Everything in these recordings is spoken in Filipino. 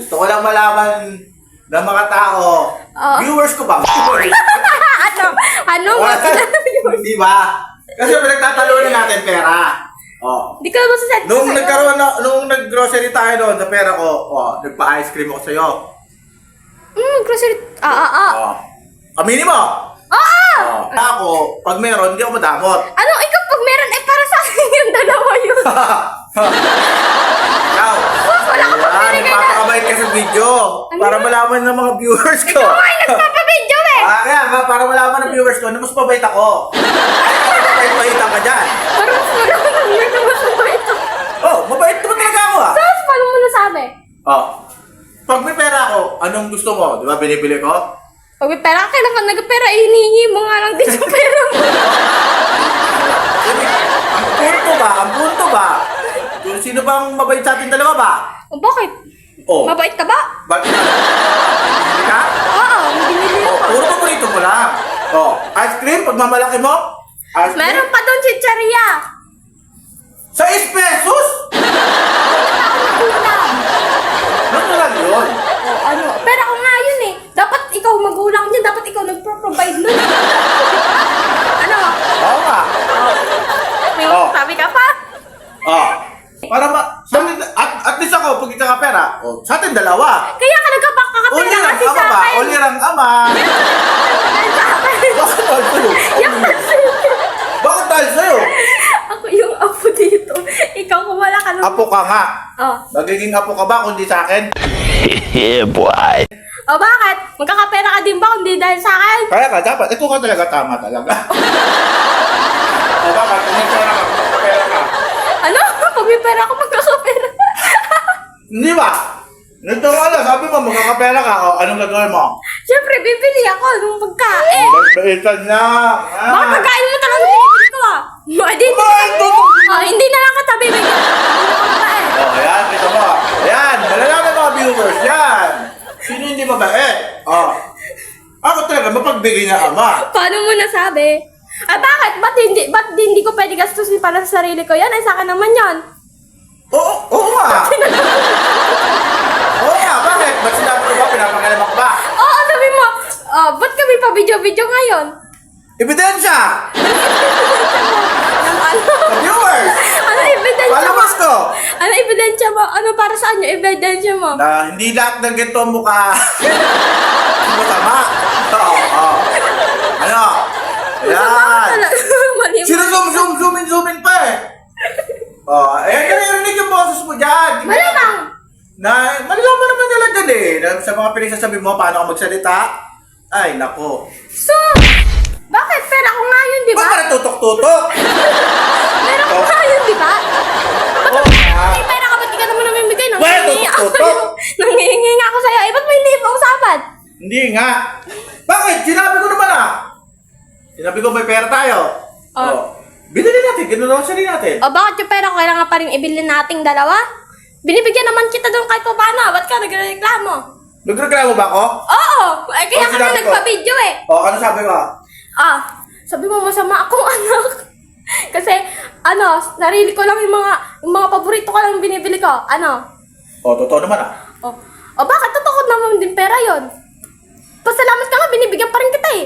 Gusto ko lang malaman ng mga tao, viewers ko ba? Viewers. Ano? Di ba? Kasi pinagtatalunan natin pera. Oh. Di ka ba sa Nung nag-grocery tayo doon sa pera ko, nagpa-ice cream ako sa'yo. grocery. Oh. Aminin mo! Ako, pag meron, hindi ako madamot. Ano? Ikaw pag meron, para sa akin yung dalawa yun. Ikaw! Wala ka pag meron ka na. Papakabait ka sa video. Para malaman ng mga viewers ko. Ikaw ay nagpapabidyo eh. Kaya nga, para malaman ng viewers ko na mas mabait ako. Ay, mabait-baitan ka dyan. Parang mas malaman ng yun na mas mabait ako. Mabait naman talaga ako Tapos paano mo nasabi? Pag may pera ako, anong gusto mo? Di ba binibili ko? Pag may pera, kailan ka nagpera, hinihingi mo nga lang din yung pera mo. Ang punto ba? Kung sino bang mabait sa ating dalawa ba? Bakit? Mabait ka ba? Bakit? Binibili ka? Oo, binili ako. Puro paborito mo lang. Ice cream, pag mamalaki mo? Ice cream? Meron pa doon chicharia. Sa 6 pesos? Ano lang yun? Pero ako nga yun eh. Dapat ikaw magulang niyan, dapat ikaw nagpro-provide nun. Ano? Oo nga. May sabi ka pa? Para at least ako, pag ikakapera, sa atin dalawa. Kaya ka nagkapakakapera kasi sa akin. Ulirang ama. Bakit dahil sa'yo? Bakit dahil sa'yo? Ako yung apo dito. Ikaw kung wala ka nung... Apo ka nga. Oh. Magiging apo ka ba kundi sa akin? Yeah, boy. O bakit? Magkakapera ka din ba kundi dahil sa akin? Kaya ka, dapat. Ikaw ka talaga tama talaga. Bakit? Kung may pera ka, magkakapera ka. Ano? Pag may pera ako, magkakapera. Hindi ba? Nito nga lang, sabi mo, magkakapera ka. Anong gagawin mo? Siyempre, bibili ako ng pagkain. Baitan na. Bakit pagkain mo talaga binibili ko ah? Hindi na lang kita bibigyan. Ayan, ito mo. Ayan, malalaman mga viewers. Yan. Sino hindi mabait? Ako talaga, mapagbigay na ama. Paano mo nasabi? Bakit? Ba't hindi ko pwede gastusin para sa sarili ko? Yan, ay sa akin naman yan. Oo nga. Oo nga, bakit? Ba't sinabi ko ba? Pinapakalamak ba? Oo, sabi mo. Ba't kami pa video-video ngayon? Ebidensya! Ano? Sa viewers! Ano ebidensya mo? Palabas ko! Ano ebidensya mo? Ano para saan yung ebidensya mo? Na hindi lahat ng ganito ang mukha. Masama. Ano? Ayan. Mali mo. Zoomin pa eh. Narinig yung boses mo dyan. Malamang. Malalaman naman nila dyan eh. Sa mga pinagsasabi mo, paano ka magsalita? Ay, nako. So, bakit? Pera ko nga yun, di ba? Ba't para tutok-tutok? Pera ko nga yun, di ba? Oo nga. May pera ka, ba't di ka naman namimigay? Well, tutok-tutok. Nangihingi nga ako sa'yo. Ba't mo hindi pa usapan? Hindi nga. Bakit? Sinabi ko naman Sinabi ko may pera tayo. Binili natin, ginrocery natin. Bakit yung pera ko kailangan pa rin ibili nating dalawa? Binibigyan naman kita doon kahit pa paano. Ba't ka nagreklamo? Nagreklamo ba ako? Oo! Kaya ka sinabi na ko. nagpa-video eh. Ano sabi ko? Sabi mo masama akong anak. Kasi, sarili ko lang yung mga paborito ko lang binibili ko. Totoo naman Bakit? Totoo naman din pera yon. Pasalamat ka nga, binibigyan pa rin kita eh.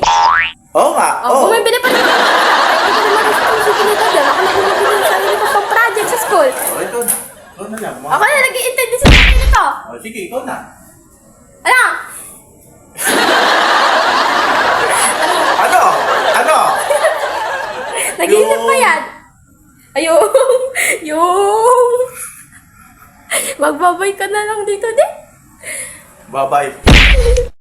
Oo nga. Bumibili pa rin ako. Hindi ko naman responsibility dyan. Ako na bumibili ng sarili ko pang project sa school. Ito na lang. Ako na nag-i-intindi sa sarili nito. Sige, ikaw na. Ano? Nag-iisip pa yan. Yung... Magbabay ka na lang dito, di? Bye-bye.